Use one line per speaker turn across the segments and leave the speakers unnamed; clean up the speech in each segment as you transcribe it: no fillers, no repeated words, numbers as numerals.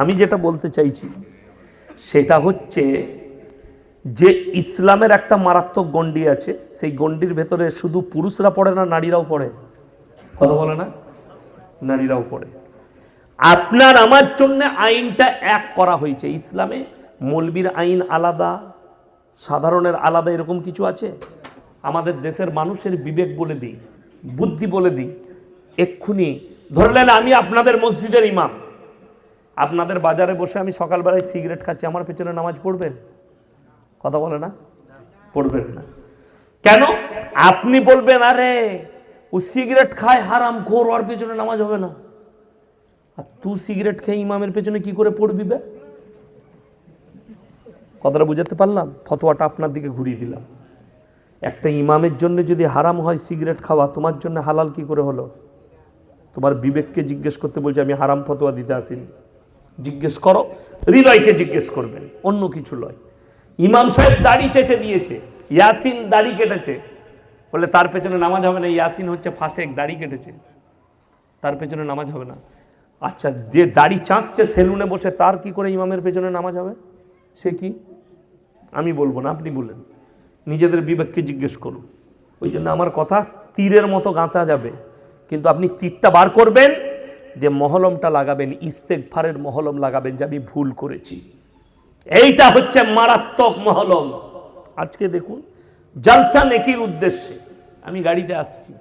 আমি যেটা বলতে চাইছি সেটা হচ্ছে যে ইসলামের একটা মারাত্মক গণ্ডি আছে, সেই গণ্ডির ভেতরে শুধু পুরুষরা পড়ে না, নারীরাও পড়ে। কথা বলে না? নারীরাও পড়ে। আপনার আমার জন্য আইনটা এক করা হয়েছে। ইসলামে মৌলবীর আইন আলাদা, সাধারণের আলাদা, এরকম কিছু আছে? আমাদের দেশের মানুষের বিবেক বলে দিই, বুদ্ধি বলে দিই। এক্ষুনি ধরলেন আমি আপনাদের মসজিদের ইমাম, আপনাদের বাজারে বসে আমি সকালবেলায় সিগারেট খাচ্ছি, আমার পেছনে নামাজ পড়বেন? কথা বলে না? পড়বেন না। কেন? আপনি বলবেন আরে ও সিগারেট খায় হারাম খোর, ওর পেছনে নামাজ হবে না। আর তুই সিগারেট খেয়ে ইমামের পেছনে কি করে পড়বি বে? কথাটা বুঝাতে পারলাম? ফতোয়াটা আপনার দিকে ঘুরিয়ে দিলাম। একটা ইমামের জন্য যদি হারাম হয় সিগারেট খাওয়া, তোমার জন্য হালাল কি করে হলো? তোমার বিবেককে জিজ্ঞেস করতে বলছে, আমি হারাম ফতোয়া দিতে আসিনি। জিজ্ঞেস করো, হৃদয়কে জিজ্ঞেস করবেন, অন্য কিছু নয়। ইমাম সাহেব দাড়ি চেঁচে দিয়েছে, ইয়াসিন দাড়ি কেটেছে, বলে তার পেছনে নামাজ হবে না, ইয়াসিন হচ্ছে ফাসেক, দাড়ি কেটেছে, তার পেছনে নামাজ হবে না। আচ্ছা, যে দাড়ি চাঁচছে সেলুনে বসে, তার কি করে ইমামের পেছনে নামাজ হবে? সে কি? আমি বলবো না, আপনি বলেন। নিজেদের বিবেককে জিজ্ঞেস করুন। ওই জন্য আমার কথা তীরের মতো গাঁথা যাবে, কিন্তু আপনি তীরটা বার করবেন, যে মহলমটা লাগাবেন, ইস্তেগফারের মহলম লাগাবেন, যে আমি ভুল করেছি। এইটা হচ্ছে মারাত্মক মহলম। আজকে দেখুন, জলসা নেকির উদ্দেশ্যে আমি গাড়িতে আসছি,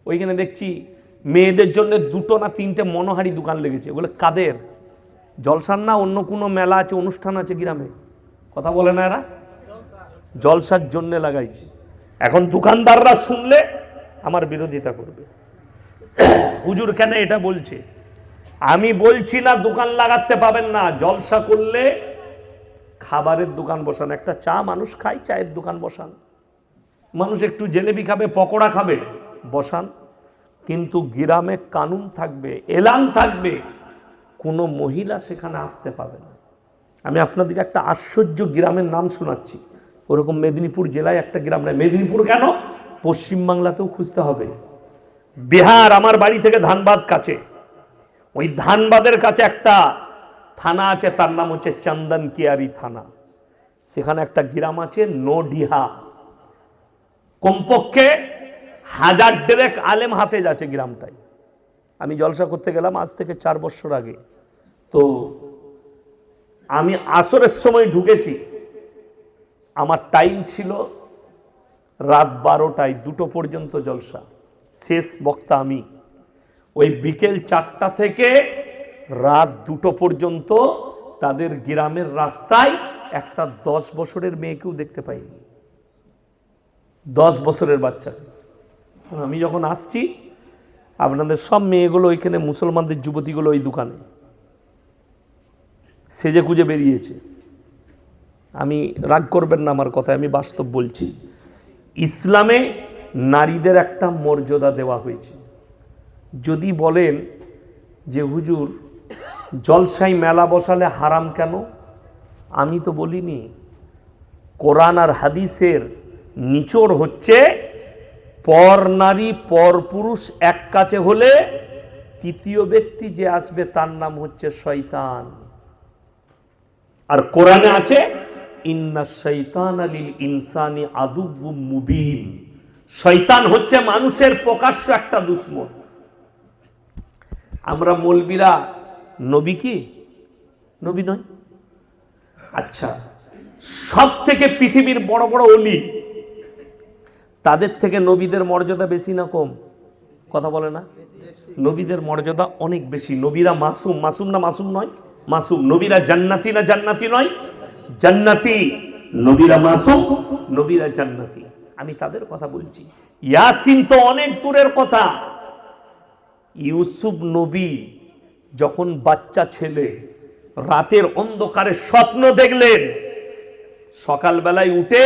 ওইখানে দেখছি মেয়েদের জন্য 2টো না 3টে মনোহারি দোকান লেগেছে। ওগুলো কাদের? জলসার না অন্য কোনো মেলা আছে, অনুষ্ঠান আছে গ্রামে? কথা বলে না এরা? জলসার জন্য লাগাইছে। এখন দোকানদাররা শুনলে আমার বিরোধিতা করবে, হুজুর কেন এটা বলছে। আমি বলছি না দোকান লাগাতে পাবেন না, জলসা করলে খাবারের দোকান বসান। একটা চা মানুষ খায়, চায়ের দোকান বসান। মানুষ একটু জিলেবি খাবে, পকোড়া খাবে, বসান। কিন্তু গ্রামে কানুন থাকবে, এলান থাকবে, কোনো মহিলা সেখানে আসতে পাবে না। আমি আপনাদেরকে একটা আশ্চর্য গ্রামের নাম শোনাচ্ছি। ওরকম মেদিনীপুর জেলায় একটা গ্রাম নেই। মেদিনীপুর কেন, পশ্চিমবাংলাতেও খুঁজতে হবে। বিহার, আমার বাড়ি থেকে ধানবাদ কাছে, ওই ধানবাদের কাছে একটা থানা আছে, তার নাম হচ্ছে চন্দন কিয়ারি থানা। সেখানে একটা গ্রাম আছে নডিহা, কমপক্ষে 1000 আলেম হাফেজ আছে গ্রামটাই। আমি জলসা করতে গেলাম আজ থেকে 4 বছর আগে। তো আমি আসরের সময় ঢুকেছি, আমার টাইম ছিল রাত 12টায়, 2টো পর্যন্ত জলসা, শেষ বক্তা আমি। ওই বিকেল 4টা থেকে রাত 2টো পর্যন্ত তাদের গ্রামের রাস্তায় একটা 10 বছরের মেয়েকেও দেখতে পাইনি, 10 বছরের বাচ্চা। আমি যখন আসছি, আপনাদের সব মেয়েগুলো ওইখানে, মুসলমানদের যুবতীগুলো ওই দোকানে সেজে খুঁজে বেরিয়েছে। আমি রাগ করবেন না আমার কথায়, আমি বাস্তব বলছি। ইসলামে নারীদের একটা মর্যাদা দেওয়া হয়েছে। যদি বলেন যে হুজুর জলসাই মেলা বসালে হারাম কেন, আমি তো বলিনি। কোরআন আর হাদিসের নিচড় হচ্ছে পর নারী পর পুরুষ এক কাছে হলে তৃতীয় ব্যক্তি যে আসবে তার নাম হচ্ছে শয়তান। আর কোরআনে আছে ইন্না শাইতানা লিল ইনসানি আদুব্বুম মুবিন, শয়তান হচ্ছে মানুষের প্রকাশ্য একটা দুশমন। আমরা মৌলবীরা নবী কি? নবী নয়। আচ্ছা, সব থেকে পৃথিবীর বড় বড় ওলি, তাদের থেকে নবীদের মর্যাদা বেশি না কম? কথা বলে না? নবীদের মর্যাদা অনেক বেশি। নবীরা মাসুম, মাসুম না মাসুম নয়? মাসুম। নবীরা জান্নাতি না জান্নাতি নয়? জান্নাতি। নবীরা মাসুম, নবীরা জান্নাতি। আমি তাদের কথা বলছি। ইয়াসিন তো অনেক দূরের কথা। ইউসুফ নবী যখন বাচ্চা ছেলে রাতের অন্ধকারে স্বপ্ন দেখলেন, সকালবেলায় উঠে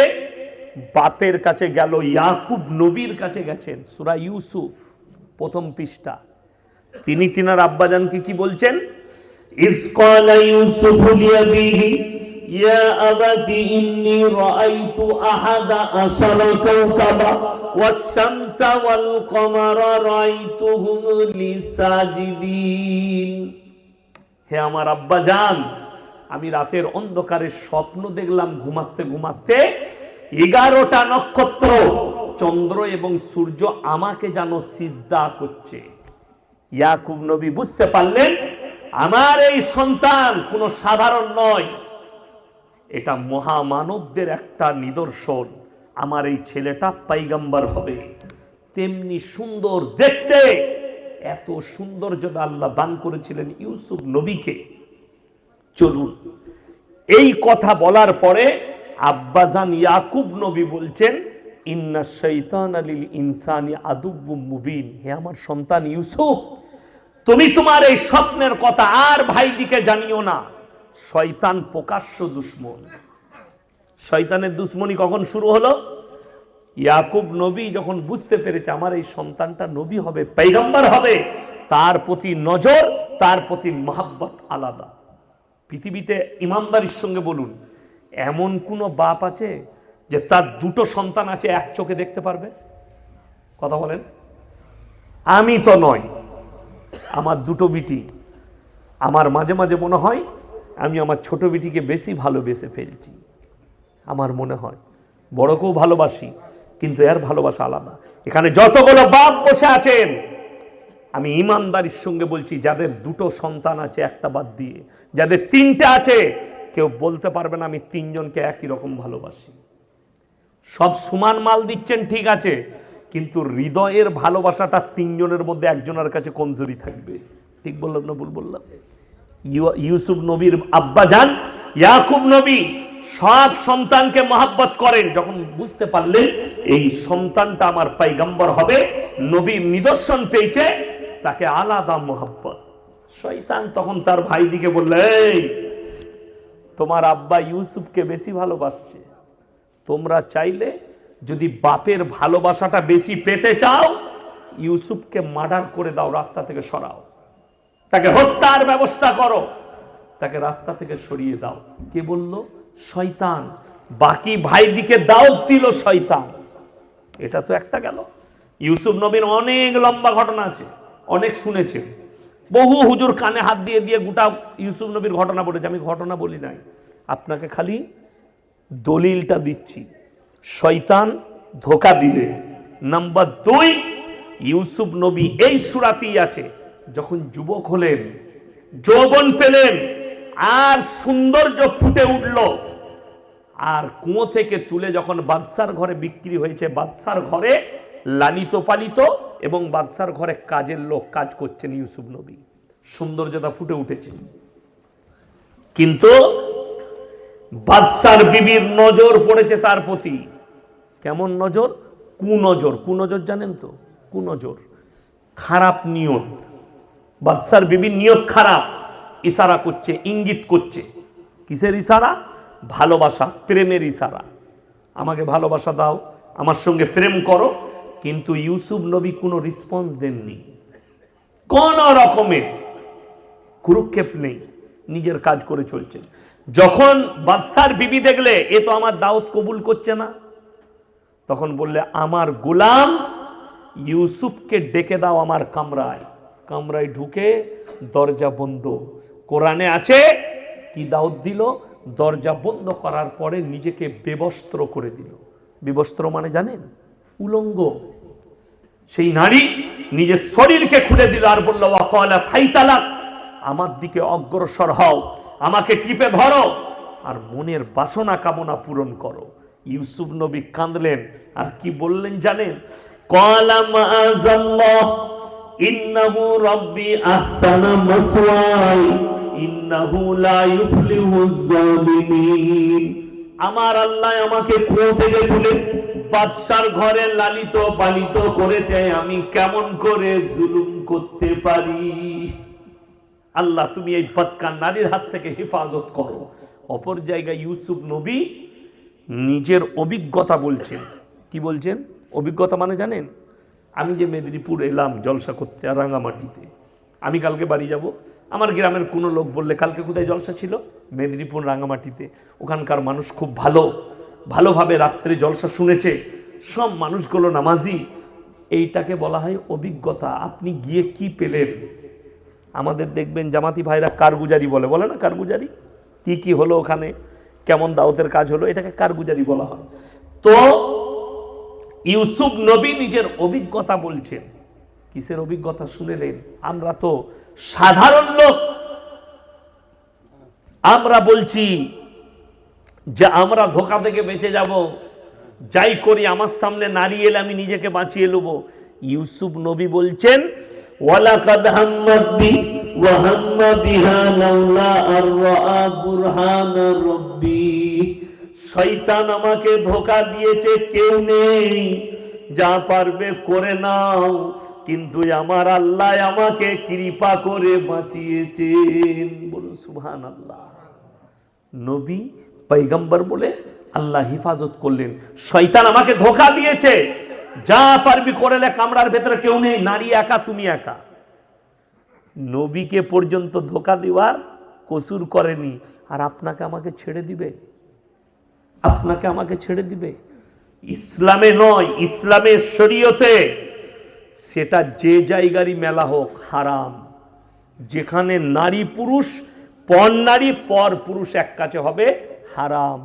বাপের কাছে গেল, ইয়াকুব নবীর কাছে গেছেন। সূরা ইউসুফ 1ম পৃষ্ঠা। তিনি তিনার আব্বাজানকে কি বলছেন? ইজ ক্বালা ইউসুফ লিআবিহি ইয়া আবাতি ইন্নী রাআইতু আহাদা আশারা কাওকাবা ওয়াশ শামসা ওয়াল কমারা রাআইতুহুম লি সাজিদিন। হে আমার আব্বা জান, আমি রাতের অন্ধকারে স্বপ্ন দেখলাম, ঘুমাতে ঘুমাতে 11টা নক্ষত্র, চন্দ্র এবং সূর্য আমাকে যেন সিজদা করছে। ইয়াকুব নবী বুঝতে পারলেন আমার এই সন্তান কোনো সাধারণ নয়, এটা মহামানবদের একটা নিদর্শন। আমার এই ছেলেটা পয়গম্বর হবে। তেমনি সুন্দর দেখতে, এত সৌন্দর্যতা আল্লাহ দান করেছিলেন ইউসুফ নবীকে। চলুন, এই কথা বলার পরে আব্বাজান ইয়াকুব নবী বলছেন, ইন্না শাইতানা লিল ইনসানি আদুব্বুম মুবিন। হে আমার সন্তান ইউসুফ, তুমি তোমার এই স্বপ্নের কথা আর ভাইদিকে জানিও না। শয়তান প্রকাশ্য দুশ্মন। শয়তানের দুশ্মনী কখন শুরু হলো? ইয়াকুব নবী যখন বুঝতে পেরেছে আমার এই সন্তানটা নবী হবে, পয়গম্বর হবে, তার প্রতি নজর, তার প্রতি মহব্বত আলাদা। পৃথিবীতে ইমানদারির সঙ্গে বলুন, এমন কোন বাপ আছে যে তার দুটো সন্তান আছে এক চোখে দেখতে পারবে? কথা বলেন। আমি তো নয়, আমার দুটো বিটি। আমার মাঝে মাঝে মনে হয় আমি আমার ছোট বিটিকে বেশি ভালোবেসে ফেলছি। আমার মনে হয় বড়কেও ভালোবাসি, কিন্তু এর ভালোবাসা আলাদা। এখানে যতগুলো বাপ বসে আছেন, আমি ইমানদারির সঙ্গে বলছি, যাদের দুটো সন্তান আছে একটা বাদ দিয়ে, যাদের তিনটে আছে, কেউ বলতে পারবে না আমি তিনজনকে একই রকম ভালোবাসি। সব সমান মাল দিচ্ছেন ঠিক আছে, কিন্তু হৃদয়ের ভালোবাসাটা তিনজনের মধ্যে একজনের কাছে কমজোরি থাকবে। ঠিক বললাম না ভুল বললাম? ইউসুফ নবীর আব্বা জান ইয়াকুব নবী সব সন্তানকে মহব্বত করেন। যখন বুঝতে পারলেন এই সন্তানটা আমার পয়গম্বর হবে, নবীর নিদর্শন পেয়েছে, তাকে আলাদা মহব্বত। শয়তান তখন তার ভাইদিকে বললে, এই তোমার আব্বা ইউসুফকে বেশি ভালোবাসছে, তোমরা চাইলে যদি বাপের ভালোবাসাটা বেশি পেতে চাও, ইউসুফকে মার্ডার করে দাও, রাস্তা থেকে সরাও, তাকে হত্যার ব্যবস্থা করো, তাকে রাস্তা থেকে সরিয়ে দাও। কে বলল? শয়তান। বাকি ভাইদিকে দাওয়াত দিল শয়তান। এটা তো একটা গেল। ইউসুফ নবীর অনেক লম্বা ঘটনা আছে, অনেক শুনেছেন। বহু হুজুর কানে হাত দিয়ে দিয়ে গোটা ইউসুফ নবীর ঘটনা বলেছে। আমি ঘটনা বলি নাই, আপনাকে খালি দলিলটা দিচ্ছি। শয়তান ধোকা দিলে। নাম্বার 2, ইউসুফ নবী এই সূরাতেই আছে, যখন যুবক হলেন, যৌবন পেলেন, আর সৌন্দর্য ফুটে উঠল, আর কুয়ো থেকে তুলে যখন বাদশার ঘরে বিক্রি হয়েছে, বাদশার ঘরে লালিত পালিত এবং বাদশার ঘরে কাজের লোক কাজ করছেন ইউসুফ নবী, সৌন্দর্যতা ফুটে উঠেছে। কিন্তু বাদশার বিবির নজর পড়েছে তার প্রতি। কেমন নজর? কুনজর। কুনজর জানেন তো? কুনজর, খারাপ নিয়ত। বাদশার বিবির নিয়ত খারাপ, ইশারা করছে, ইঙ্গিত করছে। কিসের ইশারা? ভালোবাসা, প্রেমের ইশারা। আমাকে ভালোবাসা দাও, আমার সঙ্গে প্রেম করো। কিন্তু ইউসুফ নবী কোনো রেসপন্স দেননি, কোন রকমের কুরুক্ষেপ নেই, নিজের কাজ করে চলছেন। যখন বাদশার বিবি দেখলে এ তো আমার দাওয়াত কবুল করছে না, তখন বললে, আমার গোলাম ইউসুফকে ডেকে দাও আমার কামরায়। কামরায় ঢুকে দরজা বন্ধ। কোরআনে আছে কি দাওয়াত দিল? দরজা বন্ধ করার পরে নিজেকে বেবস্ত্র করে দিল। বিবস্ত্র মানে জানেন? উলঙ্গ। সেই নারী নিজের শরীরকে খুলে দিল আর বলল, ওয়াকালা ফাইতালাক, আমার দিকে অগ্রসর হও, আমাকে টিপে ধরো, আর মনের বাসনা কামনা পূরণ করো। ইউসুফ নবী কাঁদলেন, আর কি বললেন জানেন? ক্বালা মাআযাল্লাহ ইন্নাহু রাব্বি আহসানা মাসওয়াই ইন্নাহু লা ইউফলিহুজ জালিমিন। আমার আল্লাহ আমাকে কুয়ো থেকে তুলে বাদশার ঘরে লালিত পালিত করেছে, আমি কেমন করে জুলুম করতে পারি? আল্লাহ তুমি এই বদকার নারীর হাত থেকে হেফাজত করো। অপর জায়গায় ইউসুফ নবী নিজের অভিজ্ঞতা বলছেন। কি বলছেন? অভিজ্ঞতা মানে জানেন? আমি যে মেদিনীপুর এলাম জলসা করতে, রাঙামাটিতে, আমি কালকে বাড়ি যাব, আমার গ্রামের কোনো লোক বললে কালকে কোথায় জলসা ছিল? মেদিনীপুর রাঙামাটিতে। ওখানকার মানুষ খুব ভালোভাবে রাত্রে জলসা শুনেছে, সব মানুষগুলো নামাজি। এইটাকে বলা হয় অভিজ্ঞতা। আপনি গিয়ে কি পেলেন? আমাদের দেখবেন জামাতি ভাইরা কারগুজারি বলে, বলে না কারগুজারি, কি কি হলো ওখানে, কেমন দাওয়াতের কাজ হলো, এটাকে কারগুজারি বলা হয়। তো ইউসুফ নবী নিজের অভিজ্ঞতা বলছেন। কিসের অভিজ্ঞতা শুনেলেন? আমরা তো সাধারণ লোক, আমরা বলছি যে আমরা ধোঁকা থেকে বেঁচে যাব, যাই করি আমার সামনে নারী এলে আমি নিজেকে বাঁচিয়ে নেব। ইউসুফ নবী বলছেন ওয়ালাকাদ হাম্মাত বি ওয়া হাম্মা বিহা লাউলা আর রাআ বুরহান রাব্বি, শয়তান আমাকে ধোঁকা দিয়েছে, কেউ নেই, যা পারবে করে নাও, কিন্তু আমার আল্লাহ আমাকে কৃপা করে বাঁচিয়েছেন। বলুন সুবহানাল্লাহ। নবী পয়গম্বর বলে আল্লাহ হিফাজত করলেন। শয়তান আমাকে ধোঁকা দিয়েছে, যা পারবি করে লে, কামড়ার ভেতরে কেউ নেই, নারী একা, তুমি একা। নবীকে পর্যন্ত ধোঁকা দেওয়ার কসুর করেনি, আর আপনাকে আমাকে ছেড়ে দিবে? আপনাকে আমাকে ছেড়ে দিবে? ইসলামে নয়, ইসলামের শরীয়তে সেটা যে জায়গারই মেলা হোক হারাম, যেখানে নারী পুরুষ, পর নারী পর পুরুষ এক কাছে হবে, হারাম।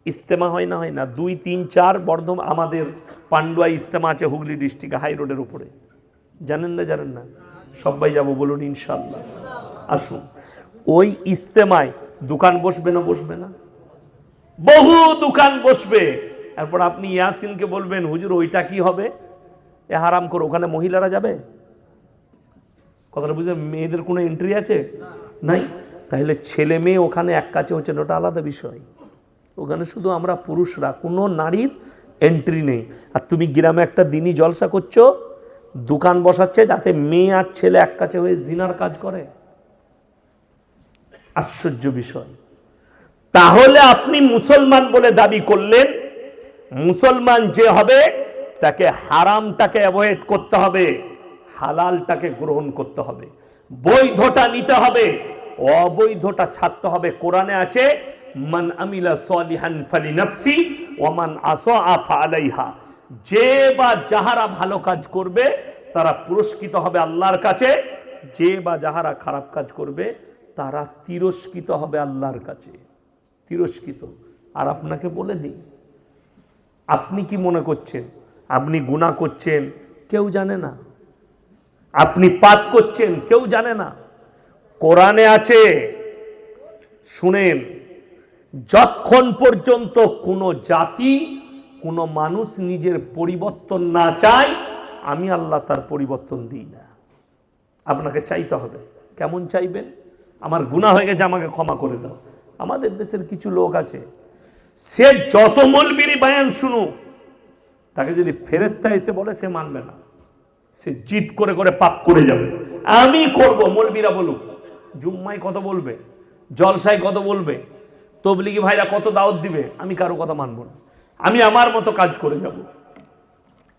ইস্তেমা হয় না, হয় না, 2, 3, 4 বর্ধমান, আমাদের পান্ডুয়া ইস্তেমা আছে হুগলি ডিস্ট্রিক্টে, হাই রোডের উপরে, জানেন না? জানেন না? সবাই যাব বলুন ইনশাআল্লাহ। আসুন, ওই ইস্তেমায় দোকান বসবে না? বসবে না? বহু দোকান বসবে। এরপর আপনি ইয়াসিনকে বলবেন হুজুর ওইটা কি হবে, এ হারাম করো, ওখানে মহিলারা যাবে? কথাটা বুঝলেন? মেয়েদের কোনো এন্ট্রি আছে? নাই। তাহলে ছেলে মেয়ে ওখানে এক কাছে হচ্ছে, ওটা আলাদা বিষয়। ওখানে শুধু আমরা পুরুষরা, কোনো নারীর এন্ট্রি নেই। আর তুমি গ্রামে একটা দিনই জলসা করছো, দোকান বসাচ্ছে যাতে মেয়ে আর ছেলে এক কাছে হয়ে জিনার কাজ করে। আশ্চর্য বিষয়। তাহলে আপনি মুসলমান বলে দাবি করলেন, মুসলমান যে হবে তাকে হারামটাকে অ্যাভয়েড করতে হবে, হালালটাকে গ্রহণ করতে হবে, বৈধটা নিতে হবে, অবৈধটা ছাড়তে হবে। কোরআনে আছে মান আমিলা সালিহান ফালিনাফসি ওয়া মান আসা ফালাইহা, যে বা যাহারা ভালো কাজ করবে তারা পুরস্কৃত হবে আল্লাহর কাছে, যে বা যাহারা খারাপ কাজ করবে তারা তিরস্কৃত হবে আল্লাহর কাছে, তিরস্কৃত। আর আপনাকে বলে দিই, আপনি কি মনে করছেন আপনি গুনাহ করছেন? কেউ জানে না। আপনি পাপ করছেন? কেউ জানে না। কোরআনে আছে, শুনেন, যতক্ষণ পর্যন্ত কোনো জাতি, কোনো মানুষ নিজের পরিবর্তন না চায়, আমি আল্লাহ তার পরিবর্তন দিই না। আপনাকে চাইতে হবে। কেমন চাইবেন? আমার গুনাহ হয়ে গেছে, আমাকে ক্ষমা করে দাও। আমাদের দেশের কিছু লোক আছে, সে যত মৌলবীর বয়ান শুনুক, তাকে যদি ফেরেশতা এসে বলে সে মানবে না, সে জিদ করে করে পাপ করে যাবে। আমি করব, মৌলবীরা বলুক, জুম্মায় কত বলবে, জলসায় কত বলবে, তবলিগি ভাইরা কত দাওয়াত দিবে, আমি কারো কথা মানব না, আমি আমার মতো কাজ করে যাব।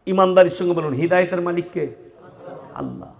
ইমানদারির সঙ্গে বলুন, হিদায়েতের মালিক কে? আল্লাহ।